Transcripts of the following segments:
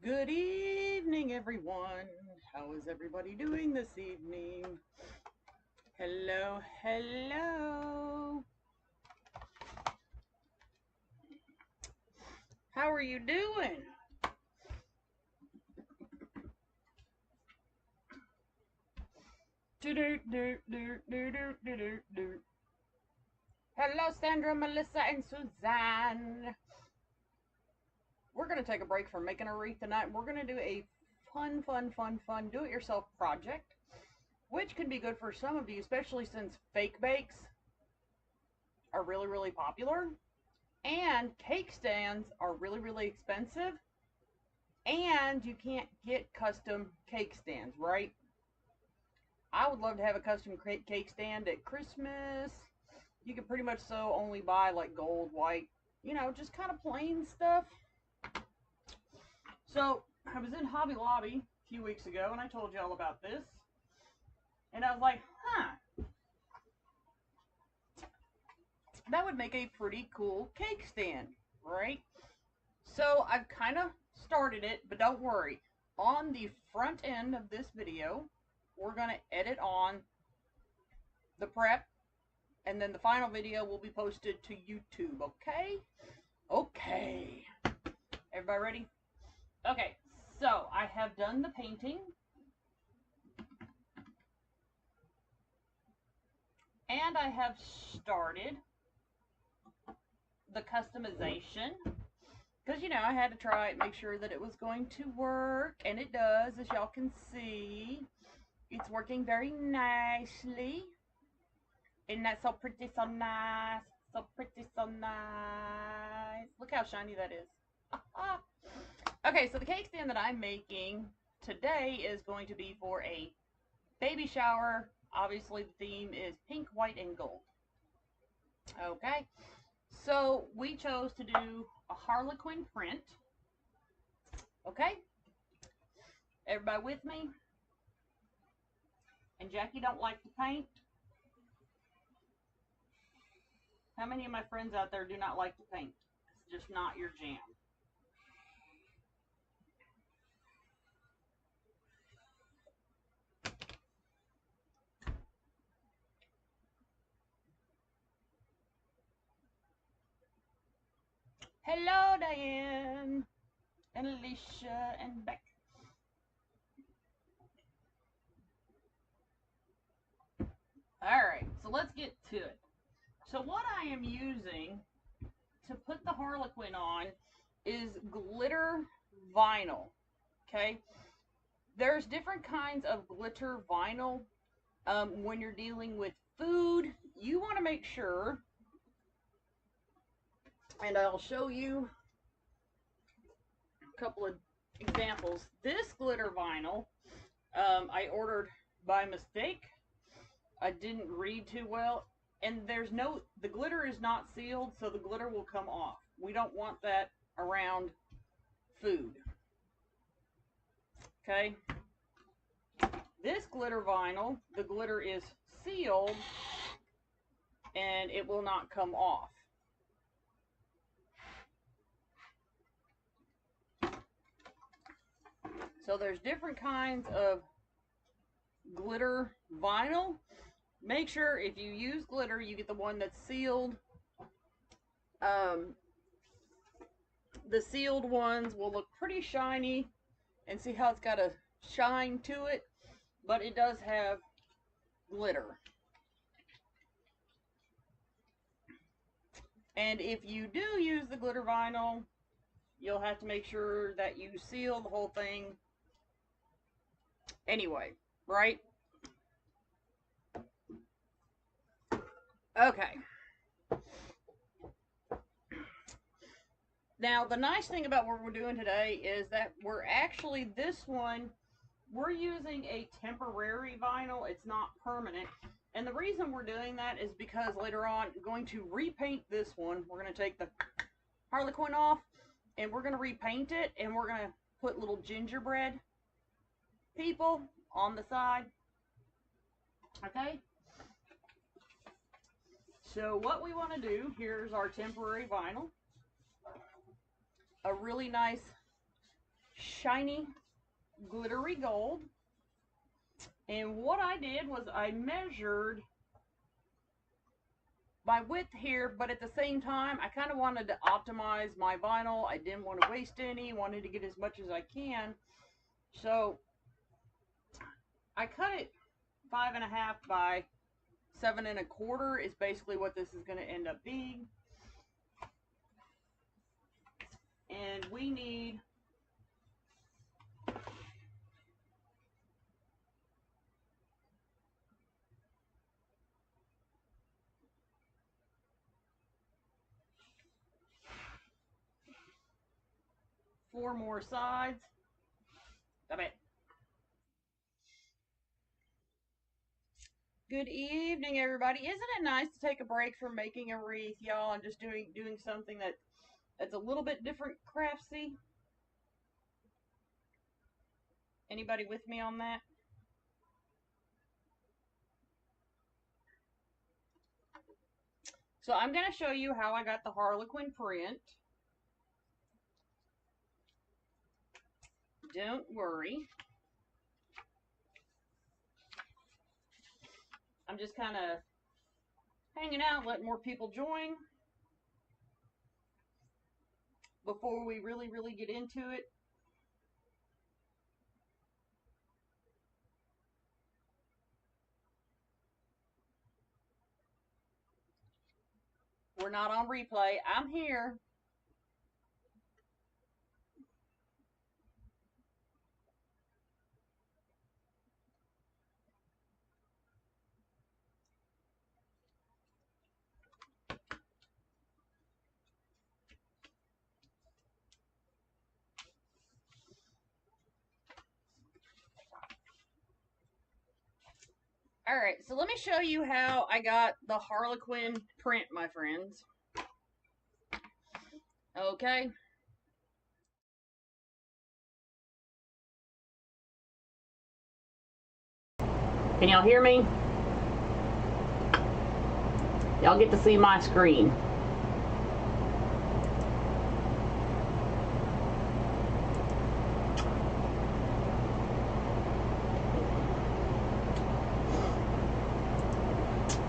Good evening, everyone. How is everybody doing this evening? Hello, hello. How are you doing? Hello, Sandra, Melissa, and Suzanne. We're going to take a break from making a wreath tonight. We're going to do a fun do-it-yourself project, which can be good for some of you, especially since fake bakes are really popular, and cake stands are really expensive, and you can't get custom cake stands, right? I would love to have a custom cake stand at Christmas. You can pretty much only buy like gold, white, just kind of plain stuff. So I was in Hobby Lobby a few weeks ago, and I told you all about this. And I was like, that would make a pretty cool cake stand, right? So I've kind of started it, but don't worry. On the front end of this video, we're going to edit on the prep, and then the final video will be posted to YouTube, okay? Okay. Everybody ready? Okay, so I have done the painting. And I have started the customization. Because, I had to try it, make sure that it was going to work. And it does, as y'all can see. It's working very nicely. Isn't that so pretty, so nice? So pretty, so nice. Look how shiny that is. Okay, so the cake stand that I'm making today is going to be for a baby shower. Obviously, the theme is pink, white, and gold. Okay, so we chose to do a Harlequin print. Okay, everybody with me? And Jackie don't like to paint. How many of my friends out there do not like to paint? It's just not your jam. Hello, Diane, and Alicia, and Beck. Alright, so let's get to it. So what I am using to put the Harlequin on is glitter vinyl, okay? There's different kinds of glitter vinyl. When you're dealing with food, you want to make sure, and I'll show you a couple of examples. This glitter vinyl, I ordered by mistake. I didn't read too well, and the glitter is not sealed, so the glitter will come off. We don't want that around food. Okay? This glitter vinyl, the glitter is sealed, and it will not come off. So there's different kinds of glitter vinyl. Make sure if you use glitter, you get the one that's sealed. The sealed ones will look pretty shiny, and see how it's got a shine to it, but it does have glitter. And if you do use the glitter vinyl, you'll have to make sure that you seal the whole thing anyway, right? Okay. Now, the nice thing about what we're doing today is that we're actually, we're using a temporary vinyl. It's not permanent. And the reason we're doing that is because later on, we're going to repaint this one. We're going to take the Harlequin off, and we're going to repaint it, and we're going to put little gingerbread people on the side. Okay? So what we want to do, here's our temporary vinyl. A really nice shiny, glittery gold. And what I did was I measured my width here, but at the same time, I kind of wanted to optimize my vinyl. I didn't want to waste any, wanted to get as much as I can. So I cut it 5.5 by 7 1/4 is basically what this is going to end up being. And we need four more sides. Stop it. Good evening, everybody. Isn't it nice to take a break from making a wreath, y'all, and just doing something that's a little bit different craftsy? Anybody with me on that? So I'm going to show you how I got the Harlequin print. Don't worry. I'm just kind of hanging out, letting more people join before we really get into it. We're not on replay. I'm here. All right, so let me show you how I got the Harlequin print, my friends. Okay. Can y'all hear me? Y'all get to see my screen.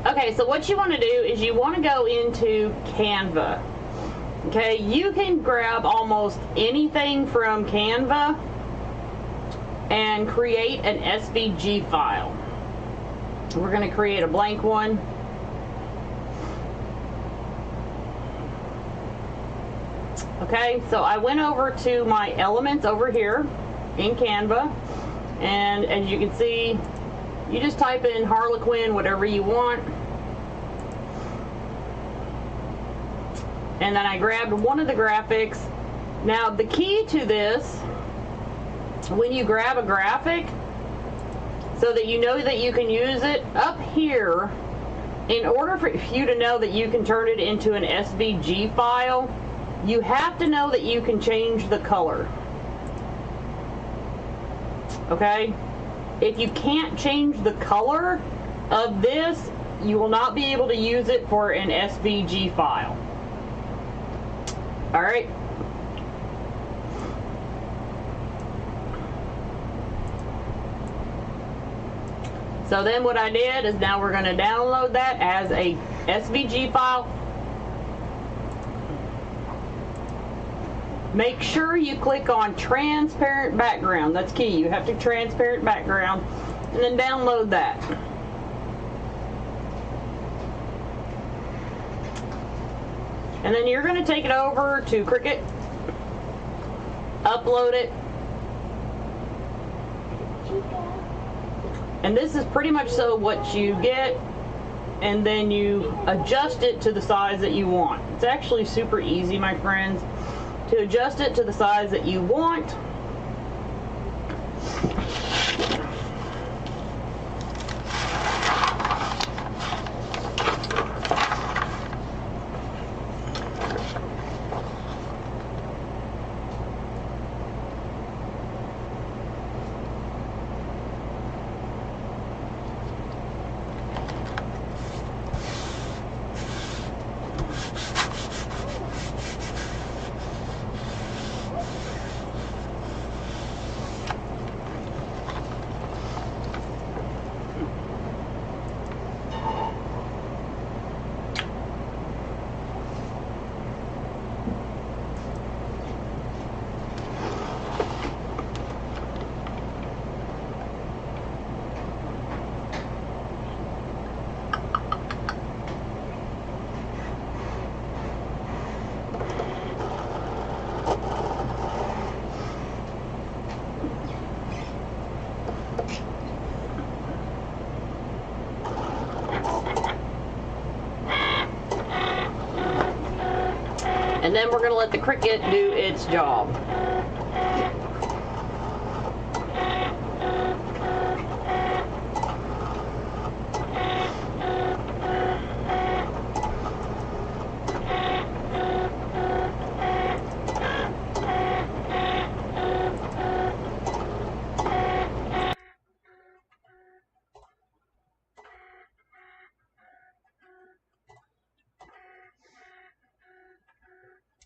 Okay, so what you want to do is you want to go into Canva. Okay, you can grab almost anything from Canva and create an SVG file. We're going to create a blank one. Okay, so I went over to my elements over here in Canva, and as you can see, you just type in Harlequin, whatever you want. And then I grabbed one of the graphics. Now the key to this, when you grab a graphic, so that you know that you can use it, up here, in order for you to know that you can turn it into an SVG file, you have to know that you can change the color. Okay? If you can't change the color of this, you will not be able to use it for an SVG file. All right. So then what I did is now we're going to download that as a SVG file. Make sure you click on transparent background. That's key. You have to transparent background and then download that. And then you're going to take it over to Cricut, upload it. And this is pretty much so what you get, and then you adjust it to the size that you want. It's actually super easy, my friends, to adjust it to the size that you want. And then we're going to let the Cricut do its job.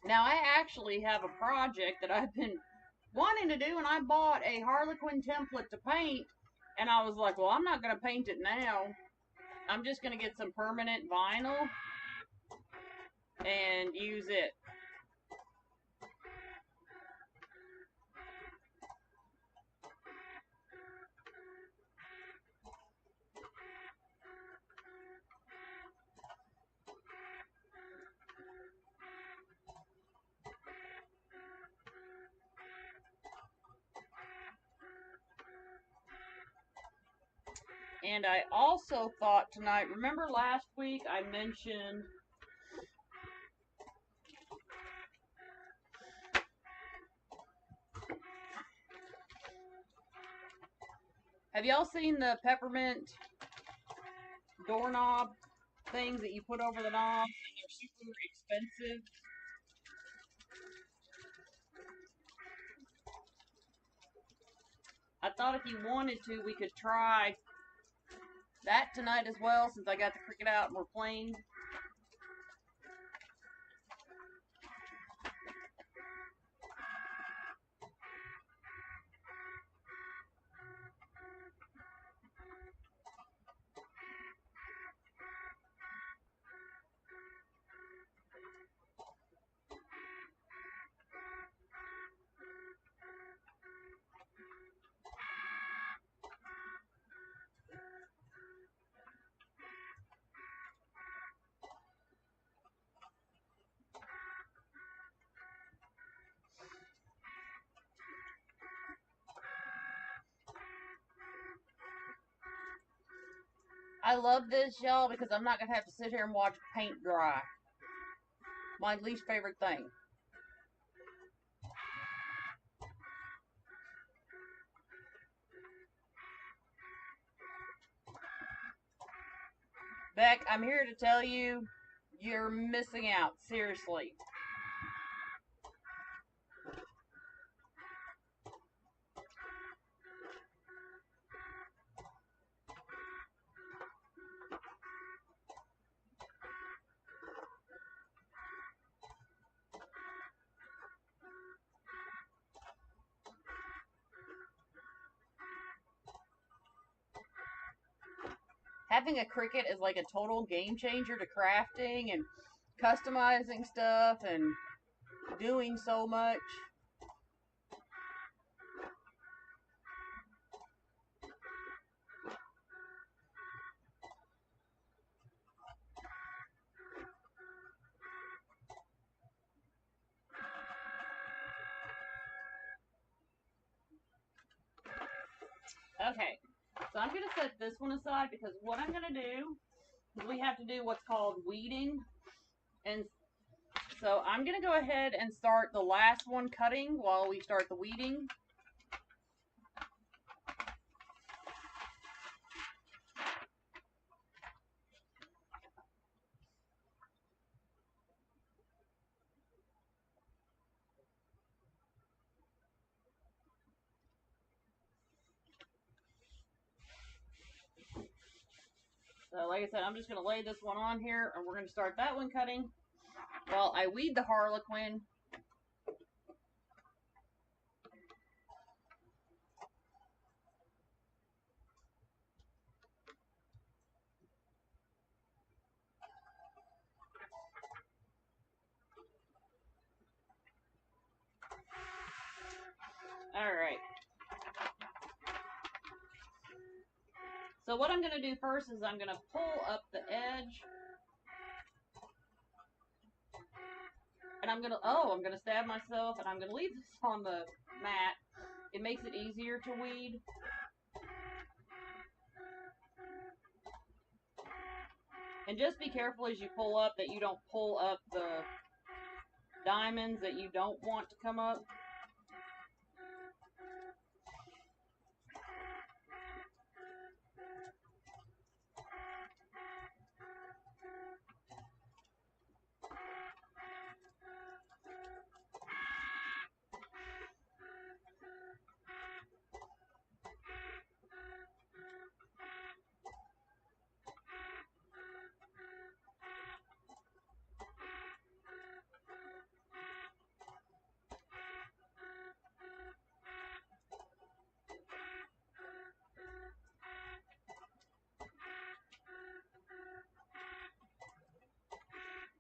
Now, I actually have a project that I've been wanting to do, and I bought a Harlequin template to paint, and I was like, well, I'm not going to paint it now. I'm just going to get some permanent vinyl and use it. And I also thought tonight, remember last week I mentioned have y'all seen the peppermint doorknob things that you put over the knobs, and they're super expensive? I thought if you wanted to, we could try that tonight as well, since I got the Cricut out and we're playing. I love this, y'all, because I'm not going to have to sit here and watch paint dry. My least favorite thing. Beck, I'm here to tell you, you're missing out. Seriously. Having a Cricut is like a total game changer to crafting and customizing stuff and doing so much. Okay, so I'm going to set this one aside because what I'm going to do is we have to do what's called weeding. And so I'm going to go ahead and start the last one cutting while we start the weeding. So like I said, I'm just going to lay this one on here, and we're going to start that one cutting while I weed the Harlequin. Alright. So what I'm going to do first is I'm going to pull up the edge. And I'm going to stab myself, and I'm going to leave this on the mat. It makes it easier to weed. And just be careful as you pull up that you don't pull up the diamonds that you don't want to come up.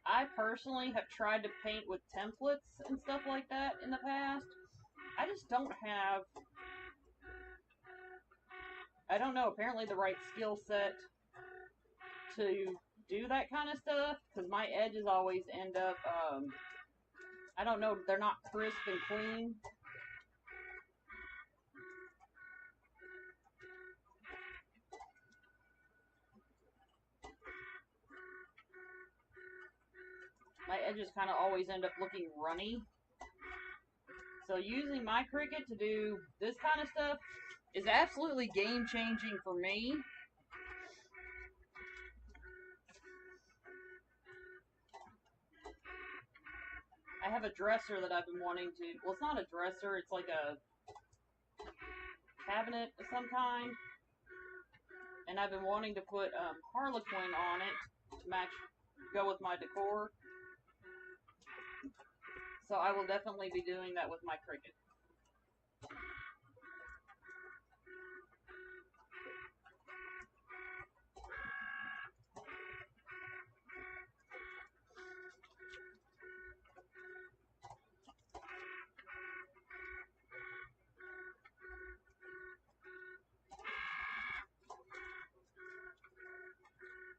I personally have tried to paint with templates and stuff like that in the past. I just don't have, I don't know, apparently the right skill set to do that kind of stuff, because my edges always end up, I don't know, they're not crisp and clean. My edges kind of always end up looking runny. So using my Cricut to do this kind of stuff is absolutely game-changing for me. I have a dresser that I've been wanting to, well, it's not a dresser, it's like a cabinet of some kind. And I've been wanting to put Harlequin on it to match, go with my decor. So I will definitely be doing that with my Cricut.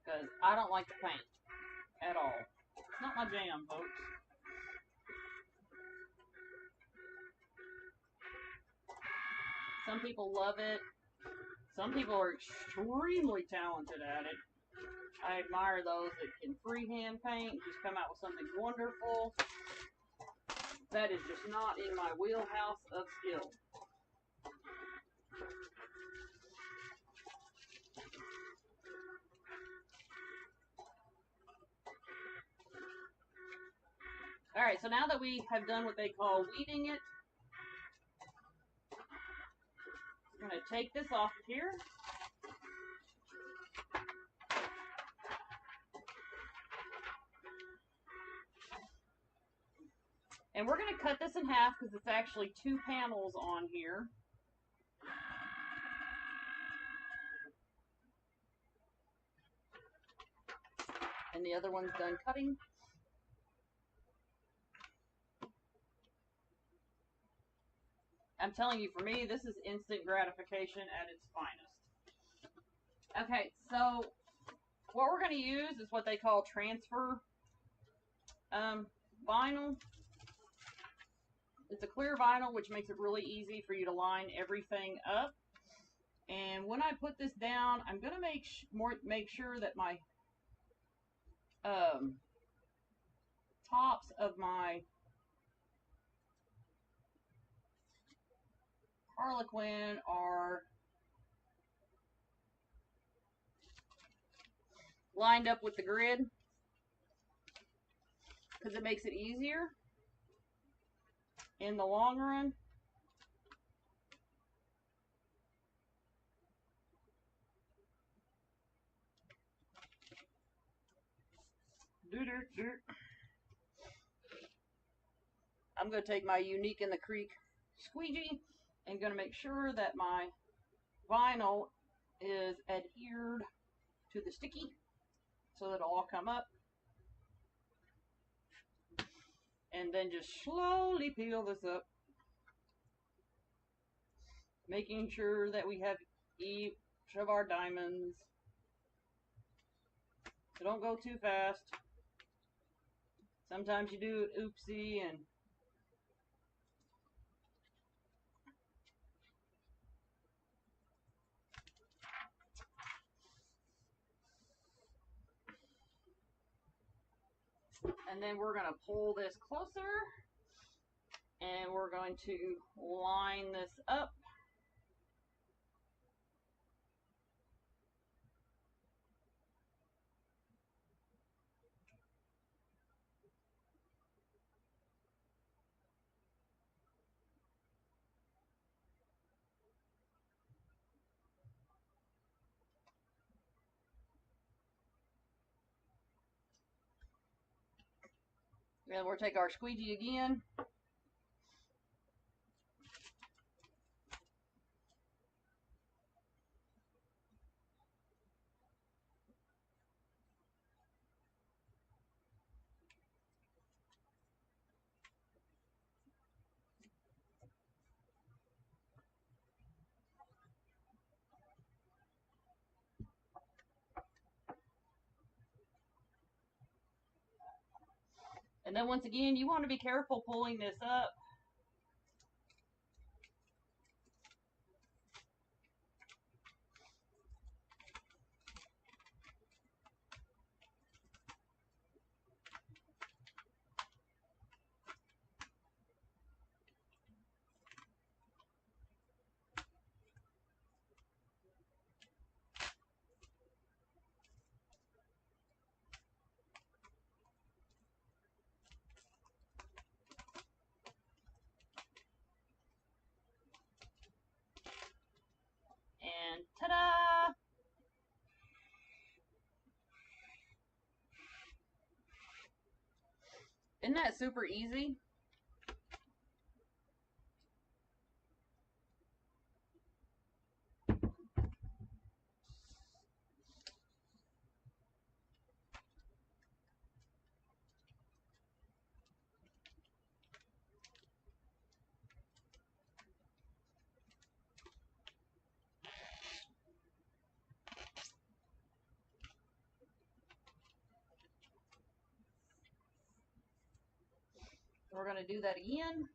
Because I don't like to paint at all. It's not my jam, folks. Some people love it. Some people are extremely talented at it. I admire those that can freehand paint, just come out with something wonderful. That is just not in my wheelhouse of skill. Alright, so now that we have done what they call weeding it, I'm going to take this off of here. And we're going to cut this in half because it's actually 2 panels on here. And the other one's done cutting. I'm telling you, for me, this is instant gratification at its finest. Okay, so what we're going to use is what they call transfer vinyl. It's a clear vinyl, which makes it really easy for you to line everything up. And when I put this down, I'm going to make sure that my tops of my Harlequin are lined up with the grid, because it makes it easier in the long run. I'm going to take my Unique in the Creek squeegee and going to make sure that my vinyl is adhered to the sticky so that it'll all come up. And then just slowly peel this up, making sure that we have each of our diamonds. So don't go too fast. Sometimes you do it oopsie and And then we're going to pull this closer, and we're going to line this up. Then we'll take our squeegee again. And then once again, you want to be careful pulling this up. And ta-da! Isn't that super easy? We're going to do that again.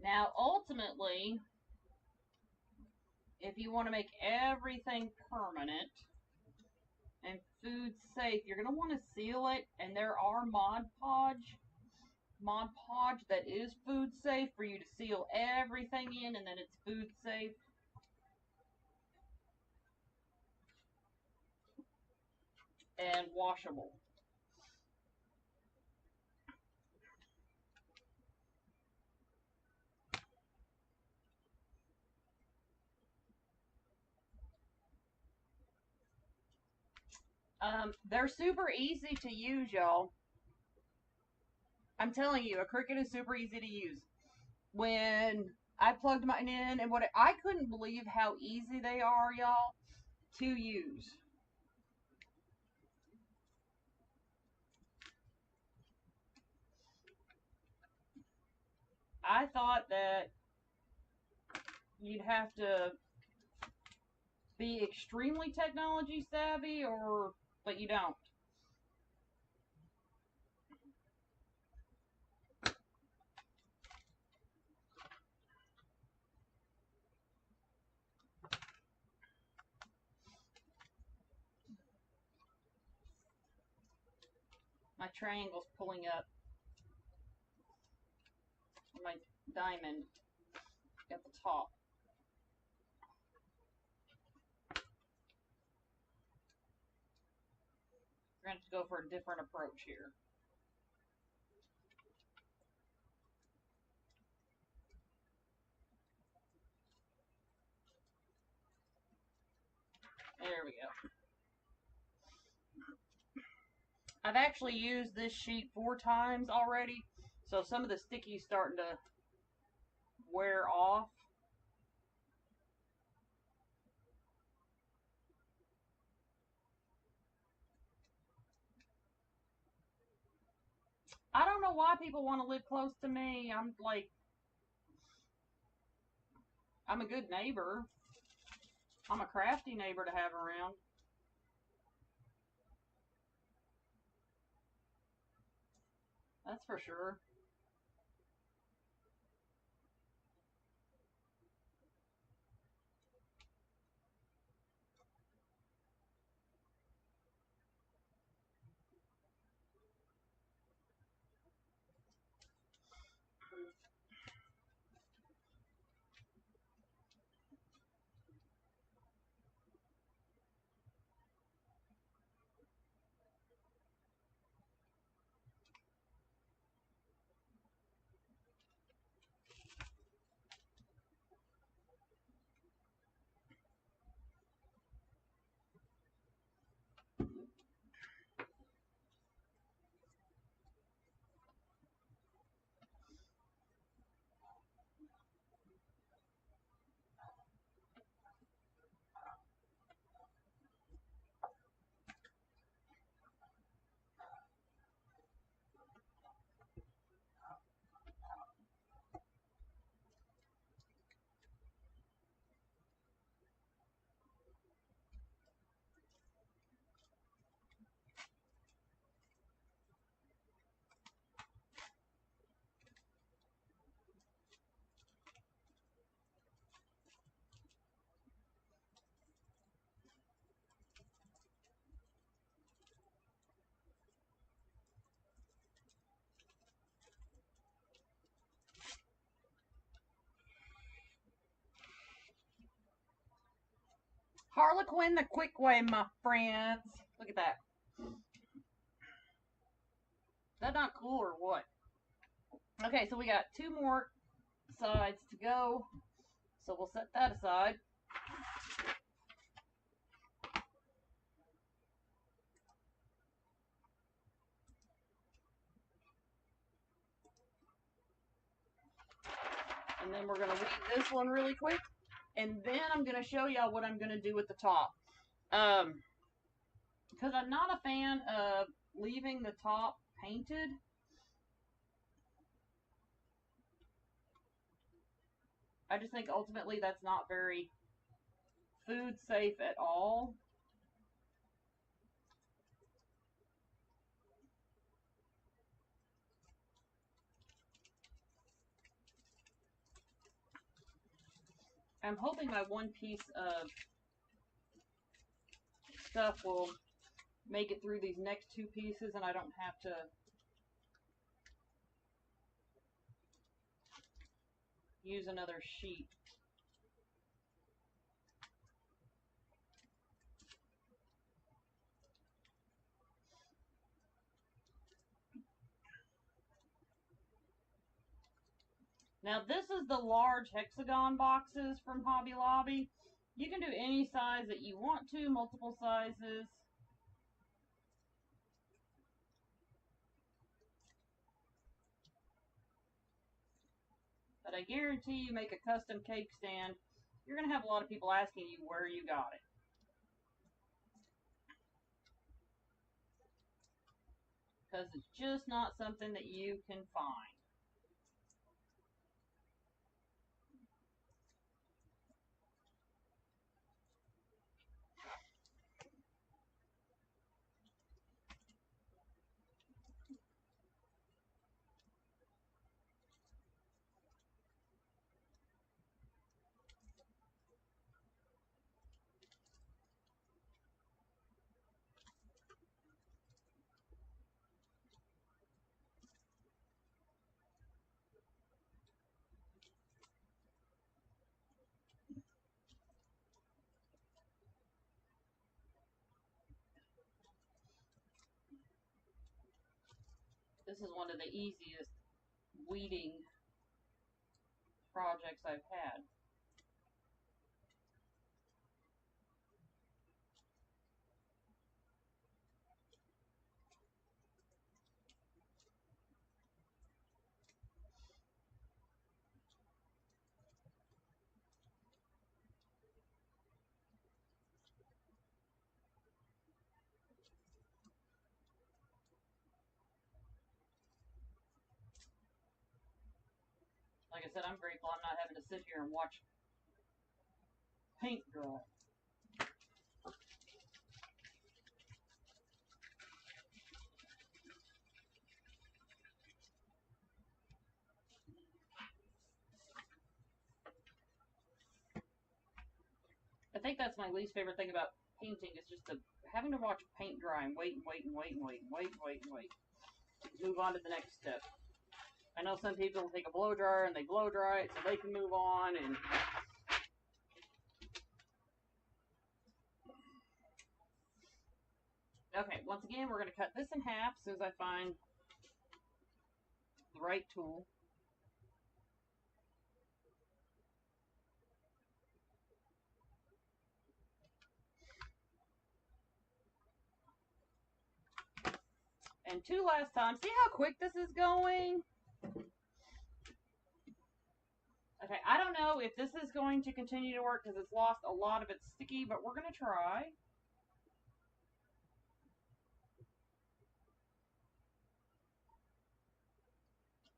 Now, ultimately, if you want to make everything permanent and food safe, you're going to want to seal it, and there are Mod Podge that is food safe for you to seal everything in, and then it's food safe. And washable. They're super easy to use, y'all. I'm telling you, a Cricut is super easy to use. When I plugged mine in, and I couldn't believe how easy they are, y'all, to use. I thought that you'd have to be extremely technology savvy, but you don't. My triangle's pulling up. My diamond at the top. We're going to have to go for a different approach here. There we go. I've actually used this sheet 4 times already, so some of the sticky's starting to wear off. I don't know why people want to live close to me. I'm a good neighbor. I'm a crafty neighbor to have around. That's for sure. Harlequin the quick way, my friends. Look at that. Is that not cool or what? Okay, so we got 2 more sides to go. So we'll set that aside. And then we're going to weave this one really quick. And then I'm going to show y'all what I'm going to do with the top. Because I'm not a fan of leaving the top painted. I just think ultimately that's not very food safe at all. I'm hoping my one piece of stuff will make it through these next 2 pieces and I don't have to use another sheet. Now this is the large hexagon boxes from Hobby Lobby. You can do any size that you want to, multiple sizes. But I guarantee you make a custom cake stand, you're going to have a lot of people asking you where you got it. Because it's just not something that you can find. This is one of the easiest weeding projects I've had. Like I said, I'm grateful I'm not having to sit here and watch paint dry. think that's my least favorite thing about painting is just having to watch paint dry and wait and wait and wait and wait and wait and wait and wait. Move on to the next step. I know some people will take a blow dryer and they blow dry it so they can move on. And okay, once again, we're going to cut this in half as soon as I find the right tool. And two last times. See how quick this is going? Okay, I don't know if this is going to continue to work because it's lost a lot of its sticky, but we're going to try.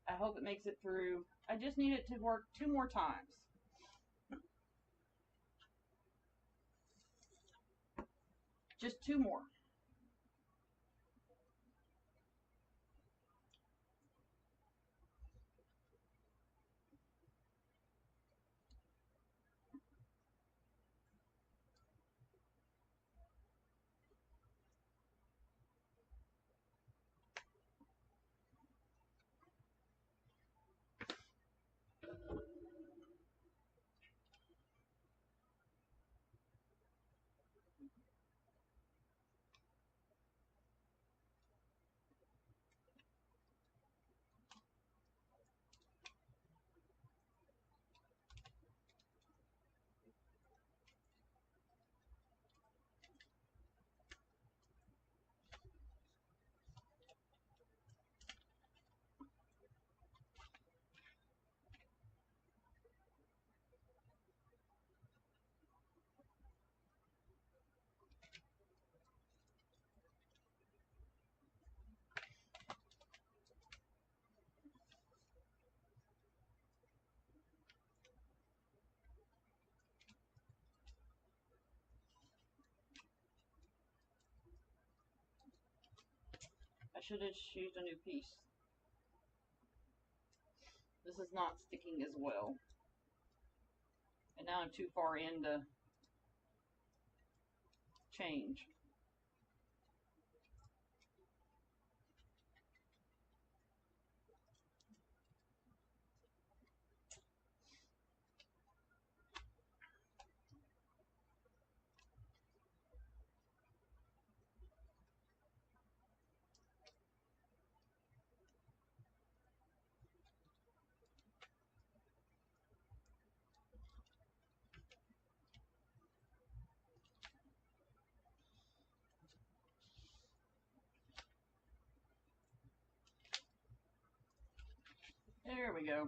I hope it makes it through. I just need it to work 2 more times. Just 2 more. I should have used a new piece. This is not sticking as well. And now I'm too far in to change. There we go.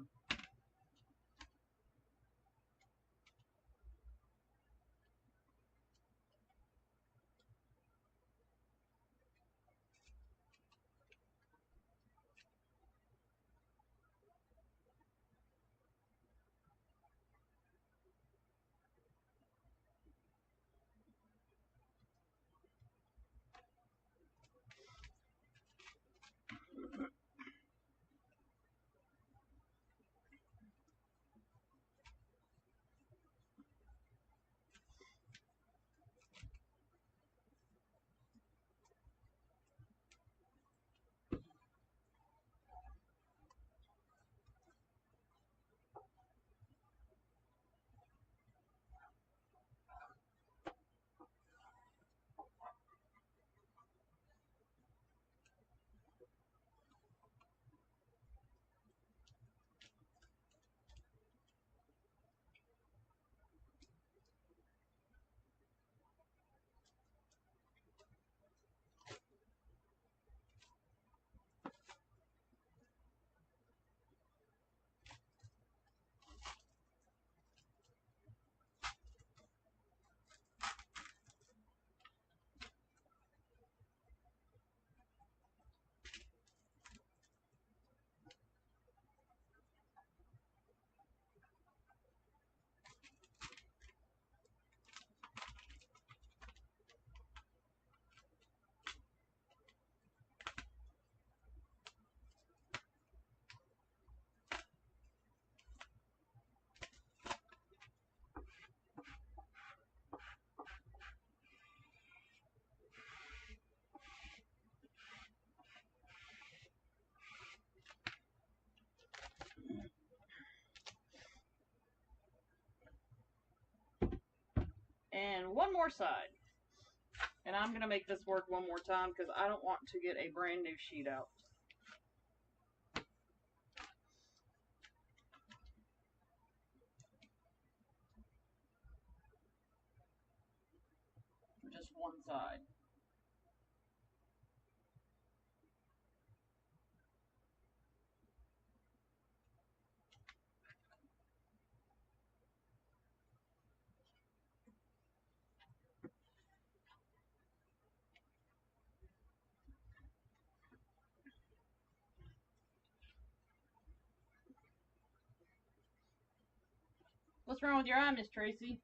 And one more side. And I'm going to make this work one more time because I don't want to get a brand new sheet out. Just one side. What's wrong with your eye, Miss Tracy?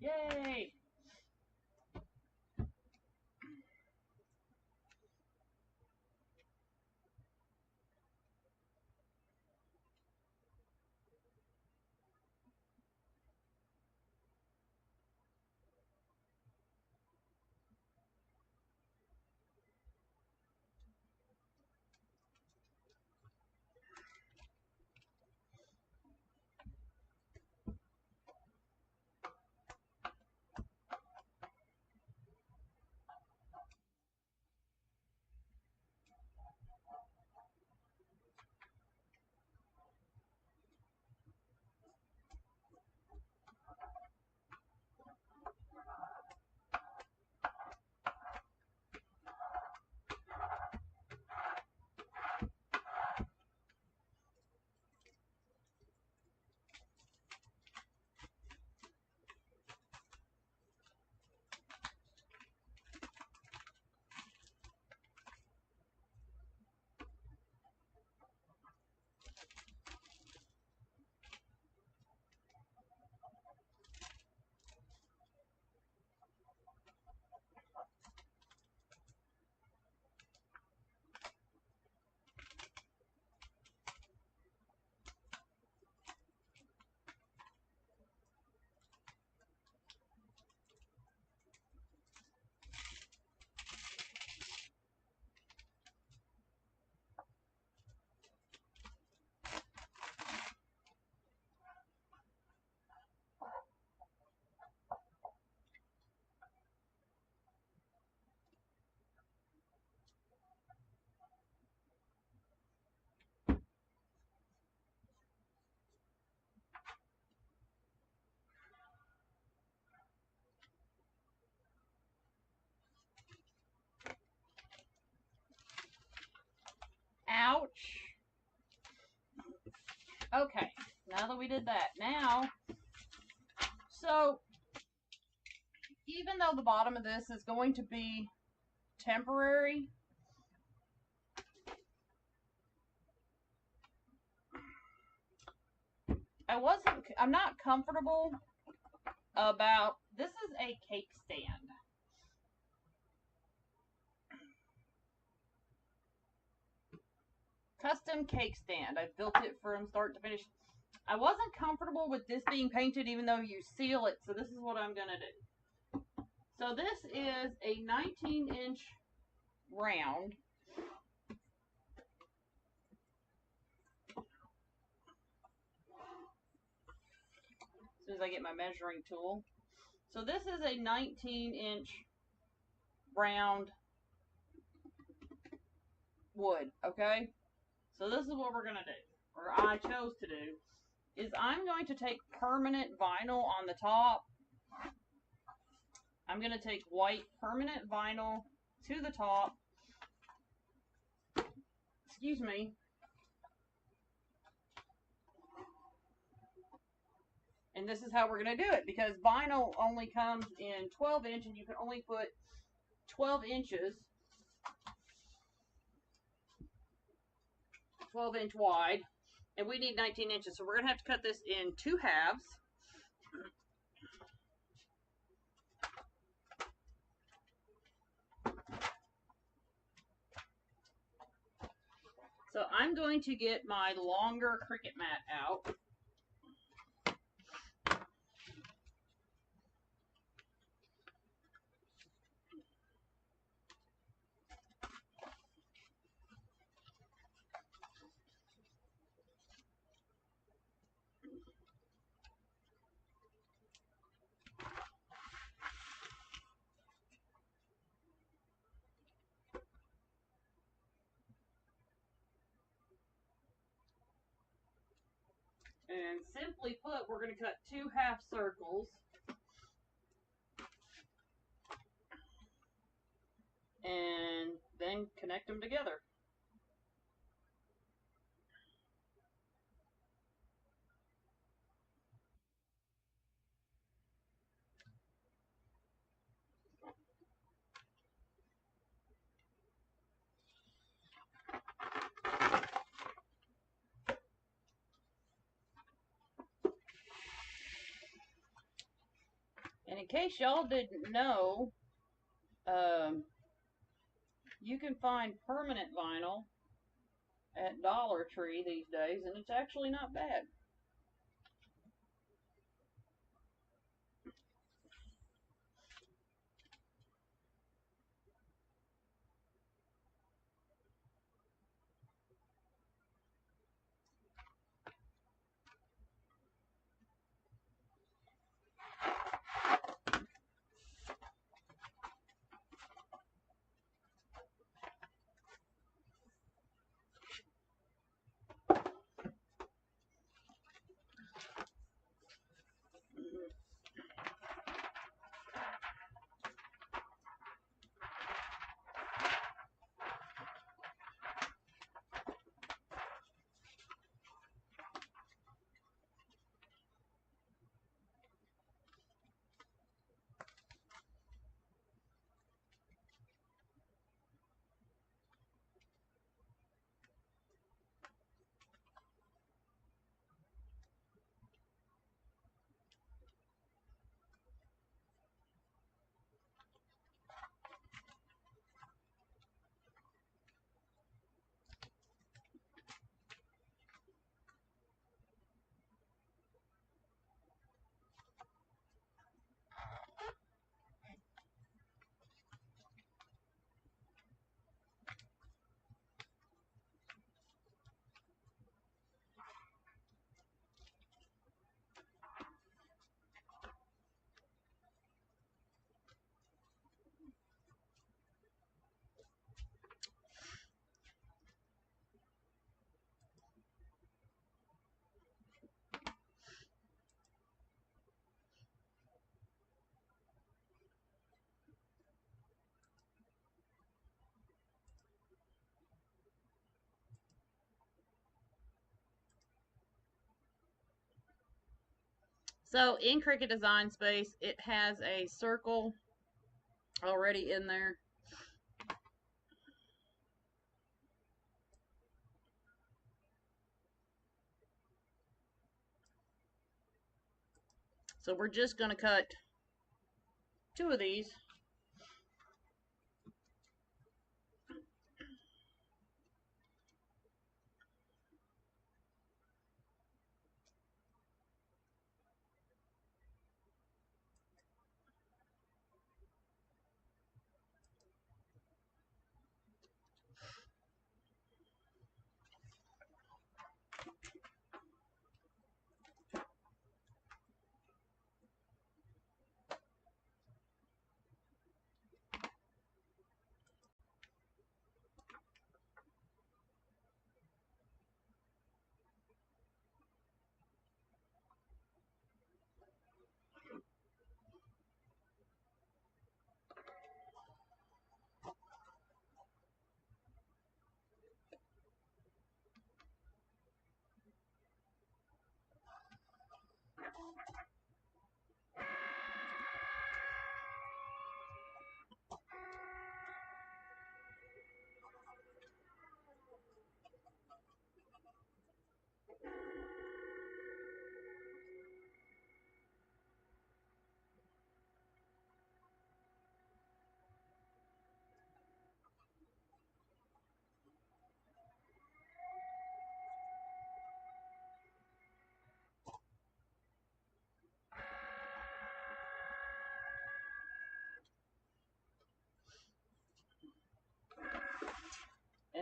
Yay! Ouch. Okay, now that we did that, so even though the bottom of this is going to be temporary, I'm not comfortable about, this is a cake stand. Custom cake stand. I've built it from start to finish. I wasn't comfortable with this being painted even though you seal it, so this is what I'm going to do. So this is a 19-inch round. As soon as I get my measuring tool. So this is a 19-inch round wood, okay? So this is what we're going to do, or I chose to do, is I'm going to take permanent vinyl on the top. I'm going to take white permanent vinyl to the top. Excuse me. And this is how we're going to do it, because vinyl only comes in 12 inch and you can only put 12 inches, 12 inch wide, and we need 19 inches. So we're going to have to cut this in 2 halves. So I'm going to get my longer Cricut mat out. And simply put, we're going to cut 2 half circles. And then connect them together. And in case y'all didn't know, you can find permanent vinyl at Dollar Tree these days, and it's actually not bad. So in Cricut Design Space, it has a circle already in there. So we're just going to cut 2 of these.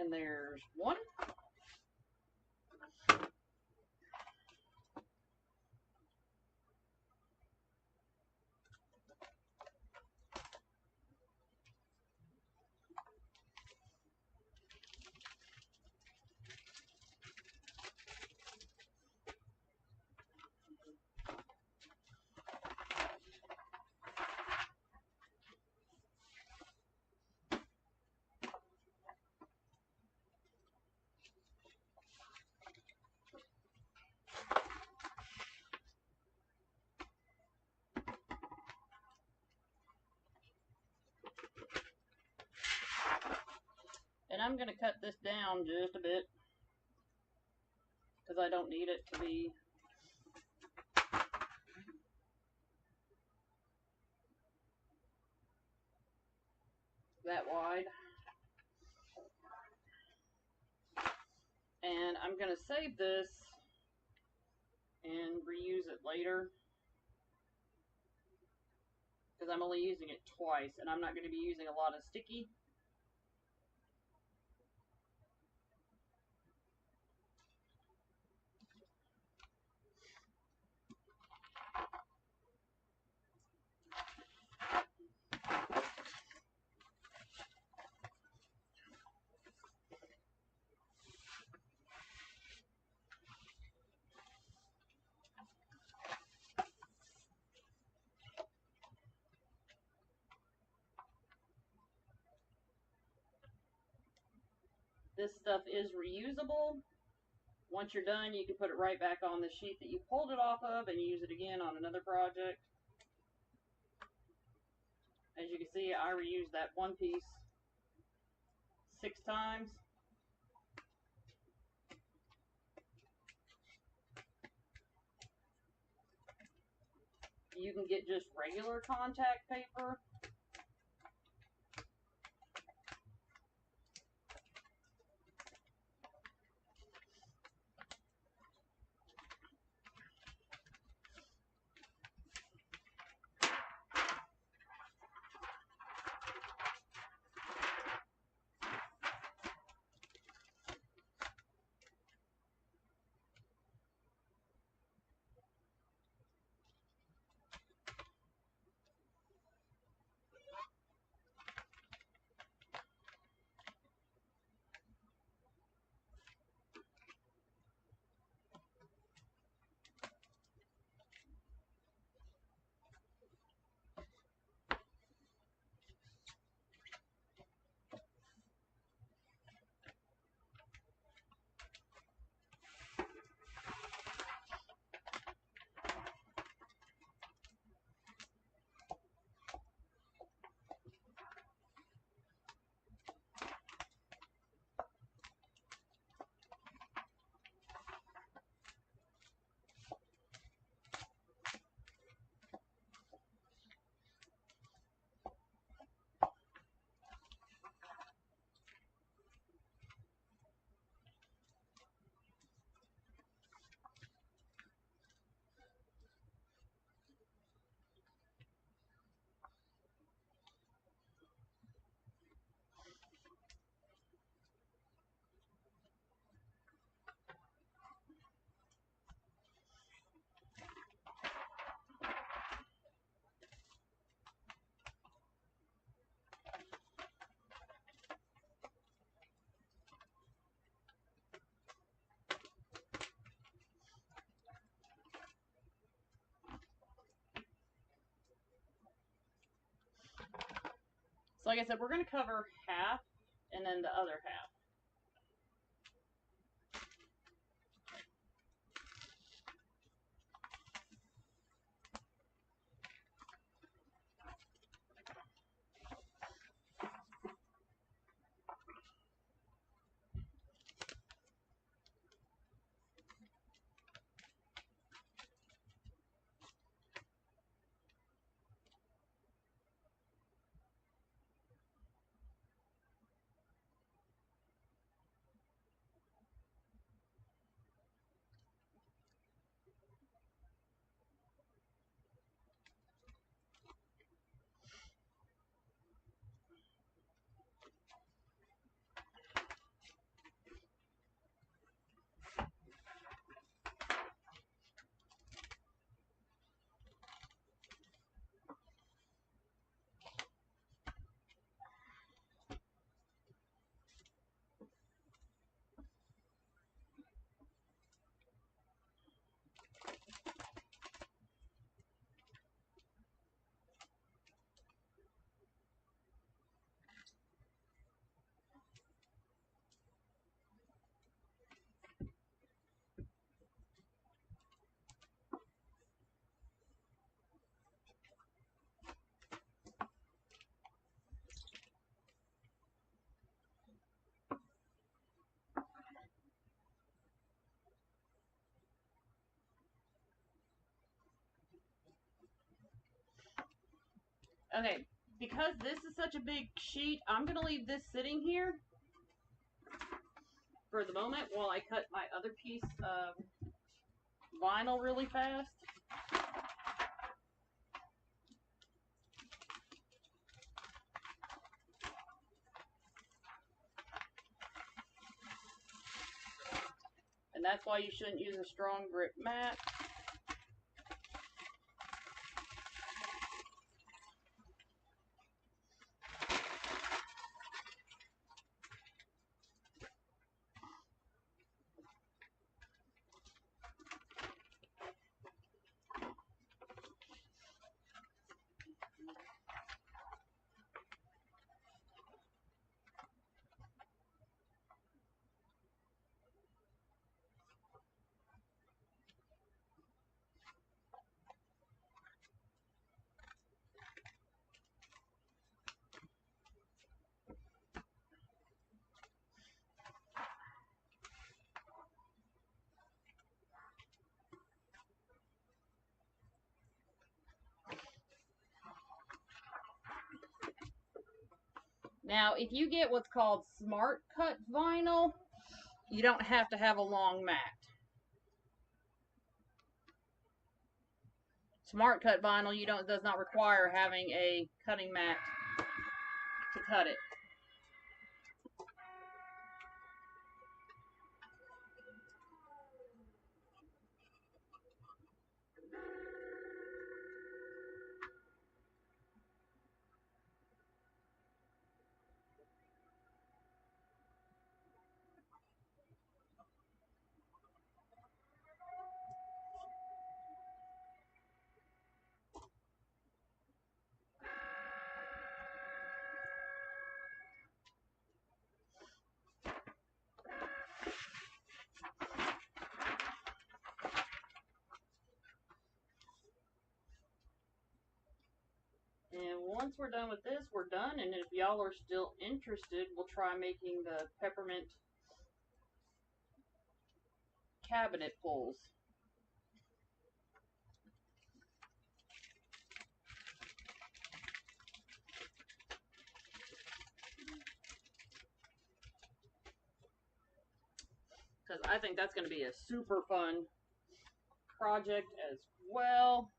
And there's one. And I'm going to cut this down just a bit because I don't need it to be that wide. And I'm going to save this and reuse it later because I'm only using it twice and I'm not going to be using a lot of sticky. This stuff is reusable. Once you're done, you can put it right back on the sheet that you pulled it off of and use it again on another project. As you can see, I reused that one piece 6 times. You can get just regular contact paper. So like I said, we're going to cover half and then the other half. Okay, because this is such a big sheet, I'm going to leave this sitting here for the moment while I cut my other piece of vinyl really fast. And that's why you shouldn't use a strong grip mat. Now, if you get what's called smart cut vinyl, you don't have to have a long mat. Smart cut vinyl does not require having a cutting mat to cut it. And once we're done with this, we're done. And if y'all are still interested, we'll try making the peppermint cabinet pulls. Because I think that's going to be a super fun project as well.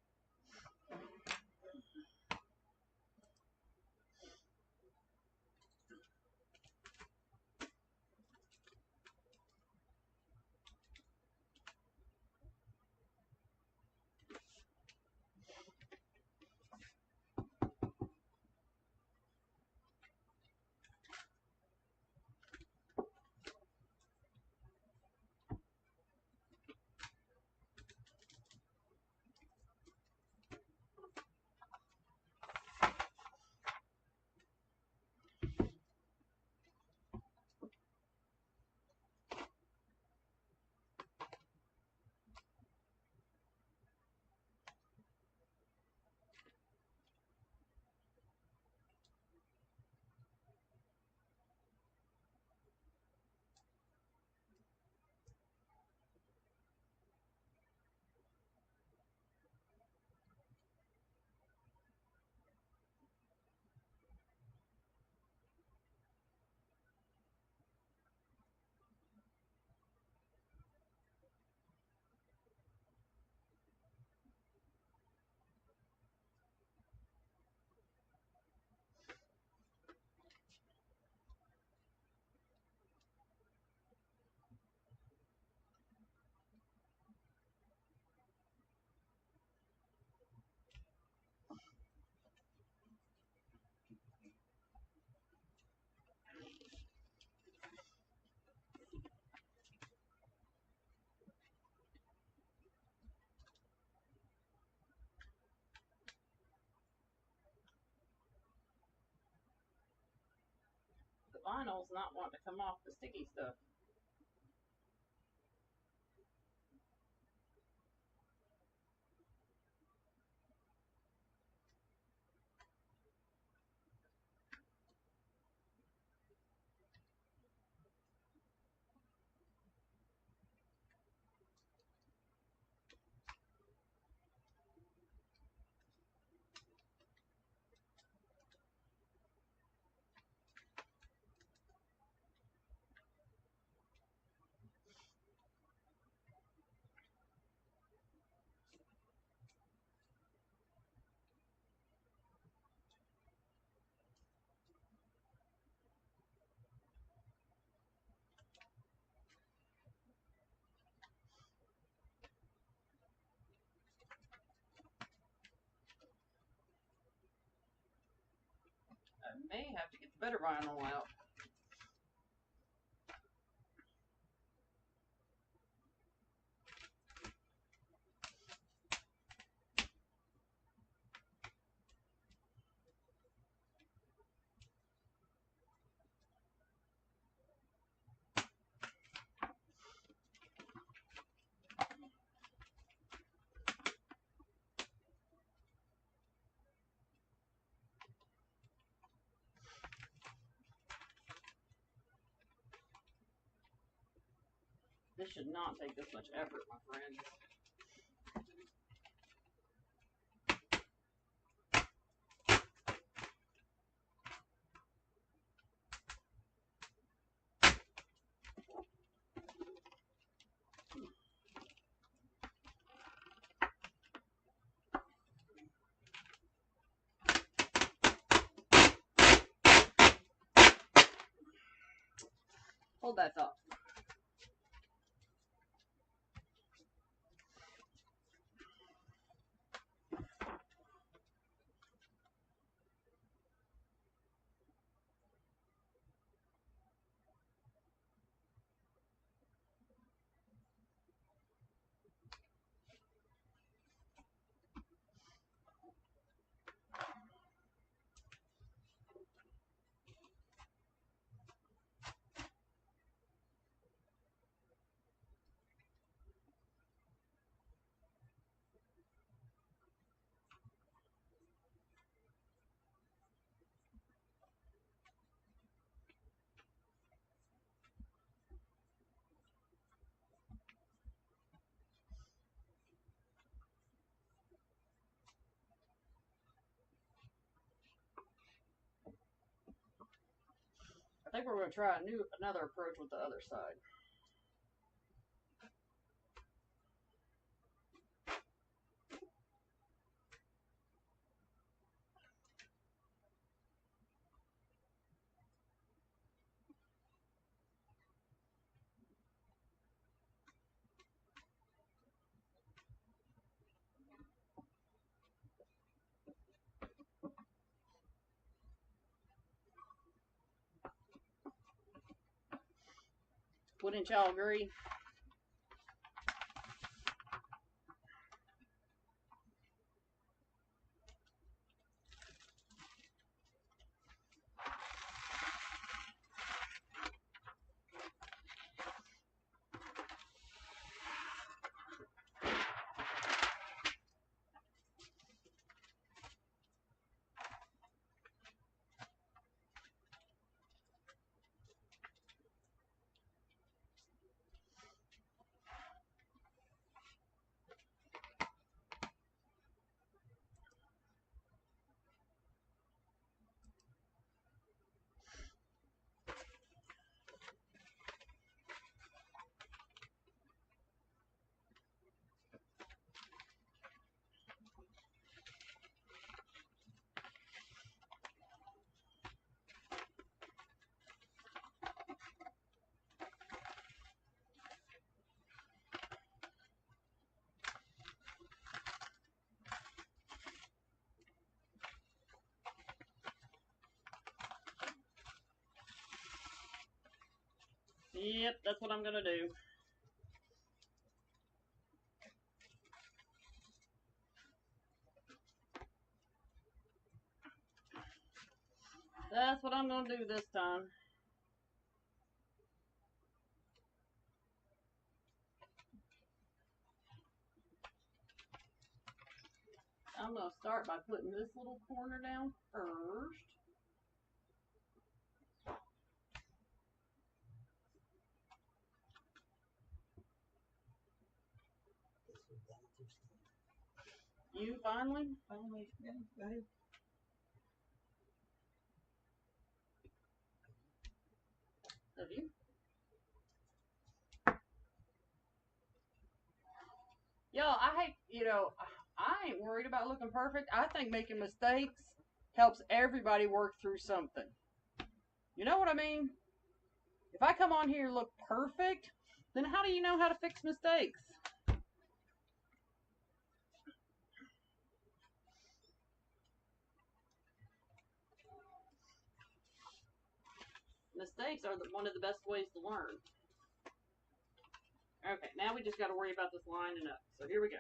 The vinyl's not wanting to come off the sticky stuff. may have to get the better vinyl out. This should not take this much effort, my friends. Hold that thought. I think we're going to try another approach with the other side. Wouldn't y'all agree? Yep, that's what I'm going to do. That's what I'm going to do this time. I'm going to start by putting this little corner down first. You finally? Finally, yeah, go ahead. Have you? Y'all, I hate, I ain't worried about looking perfect. I think making mistakes helps everybody work through something. You know what I mean? If I come on here and look perfect, then how do you know how to fix mistakes? mistakes are one of the best ways to learn. Okay, now we just got to worry about this lining up. So here we go.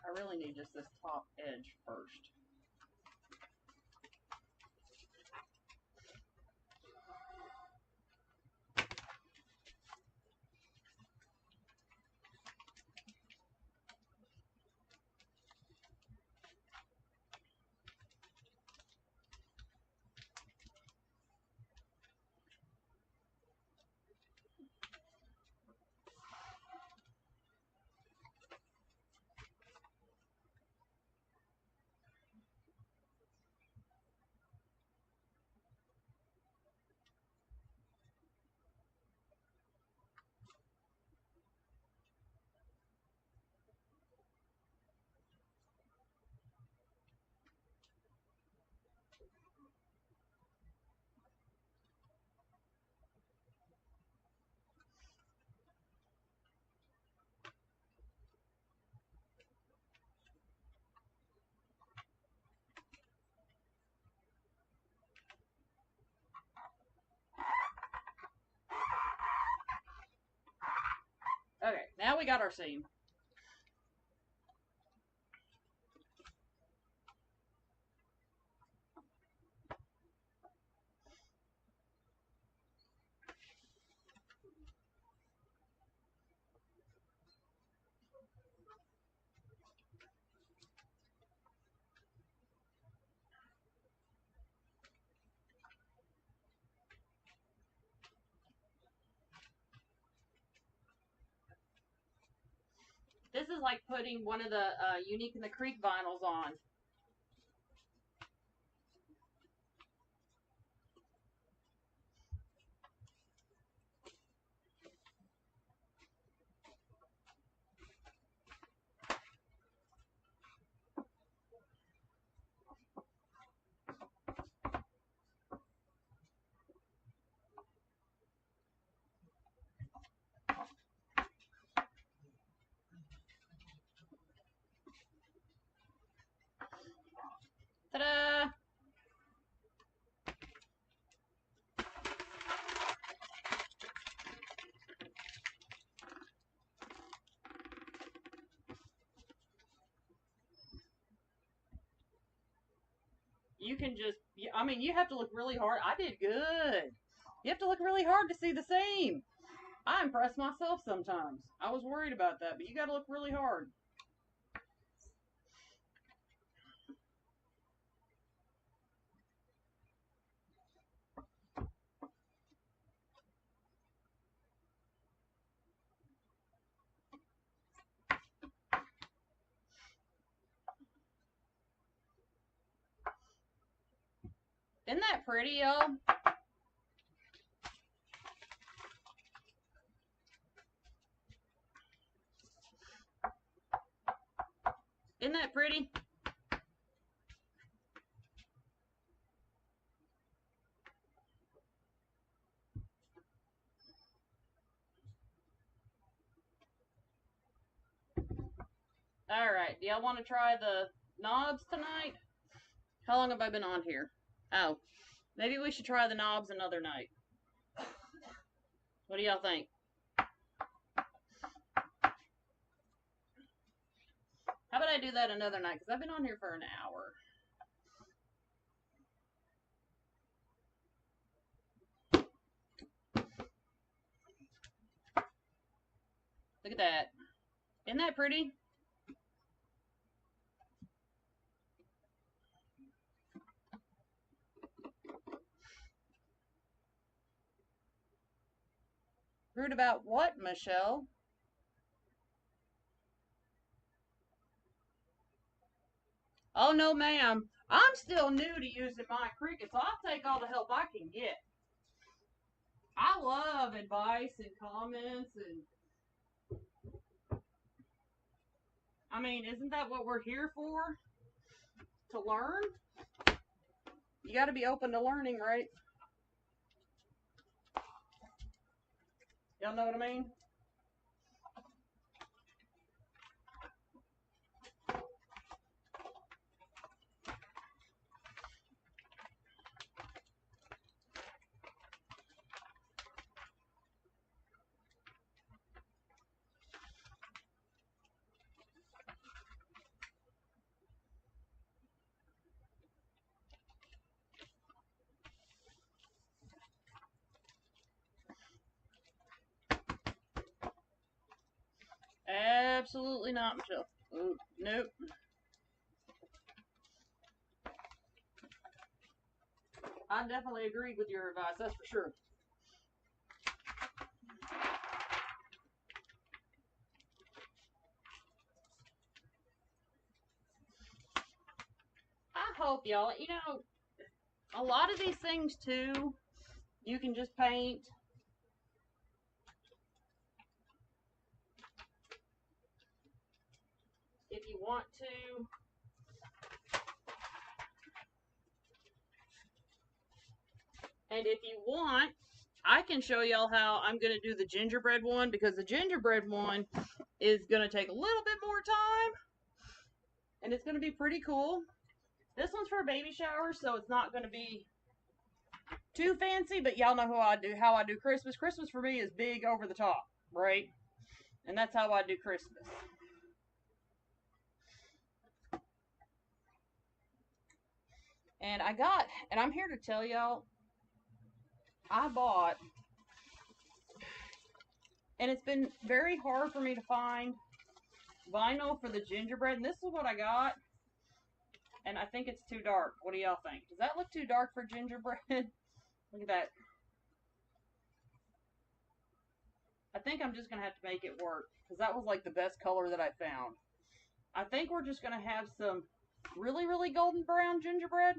I really need just this top edge first. Okay, now we got our seam. This is like putting one of the Unique and the Creek vinyls on. Ta-da! You can just, I mean, you have to look really hard. I did good. You have to look really hard to see the seam. I impress myself sometimes. I was worried about that, but you got to look really hard. Isn't that pretty, y'all? Isn't that pretty? All right. Do y'all want to try the knobs tonight? How long have I been on here? Oh, maybe we should try the knobs another night. What do y'all think? How about I do that another night? Because I've been on here for an hour. Look at that. Isn't that pretty? Rude about what, Michelle? Oh, no, ma'am. I'm still new to using my Cricut, so I'll take all the help I can get. I love of advice and comments, and I mean, isn't that what we're here for? To learn? You got to be open to learning, right? Y'all know what I mean? Absolutely not, Michelle. Ooh, nope. I definitely agree with your advice, that's for sure. I hope y'all, you know, a lot of these things too, you can just paint. If you want to. And if you want, I can show y'all how I'm going to do the gingerbread one, because the gingerbread one is going to take a little bit more time. And it's going to be pretty cool. This one's for a baby shower, so it's not going to be too fancy, but y'all know how I do Christmas. Christmas for me is big over the top, right? And that's how I do Christmas. And I'm here to tell y'all, I bought, and it's been very hard for me to find vinyl for the gingerbread, and this is what I got, and I think it's too dark. What do y'all think? Does that look too dark for gingerbread? Look at that. I think I'm just going to have to make it work, because that was like the best color that I found. I think we're just going to have some really, really golden brown gingerbread.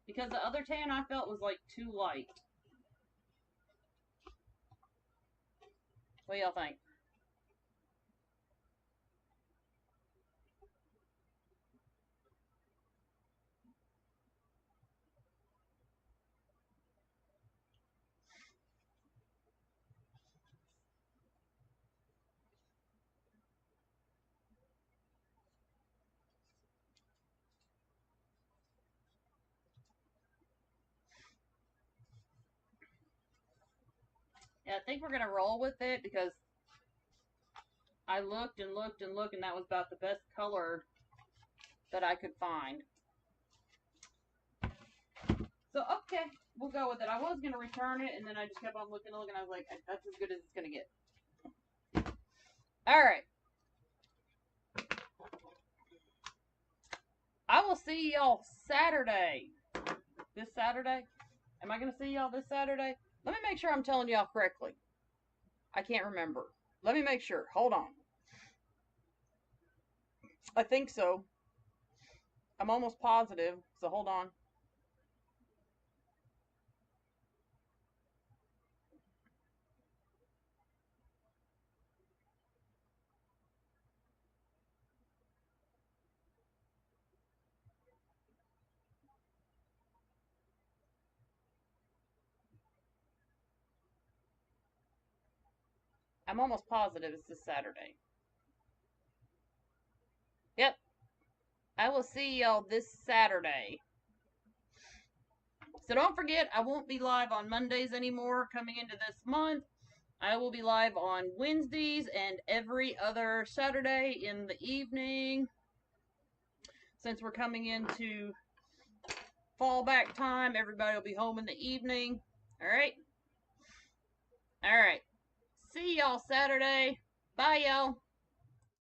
Because the other tan I felt was like too light. What do y'all think? Yeah, I think we're going to roll with it, because I looked and looked and looked, and that was about the best color that I could find. So, okay, we'll go with it. I was going to return it, and then I just kept on looking and looking. I was like, that's as good as it's going to get. All right. I will see y'all Saturday. This Saturday? Am I going to see y'all this Saturday? Let me make sure I'm telling y'all correctly. I can't remember. Let me make sure. Hold on. I think so. I'm almost positive, so hold on. I'm almost positive it's this Saturday. Yep. I will see y'all this Saturday. So don't forget, I won't be live on Mondays anymore coming into this month. I will be live on Wednesdays and every other Saturday in the evening. Since we're coming into fallback time, everybody will be home in the evening. Alright? Alright. See y'all Saturday. Bye, y'all.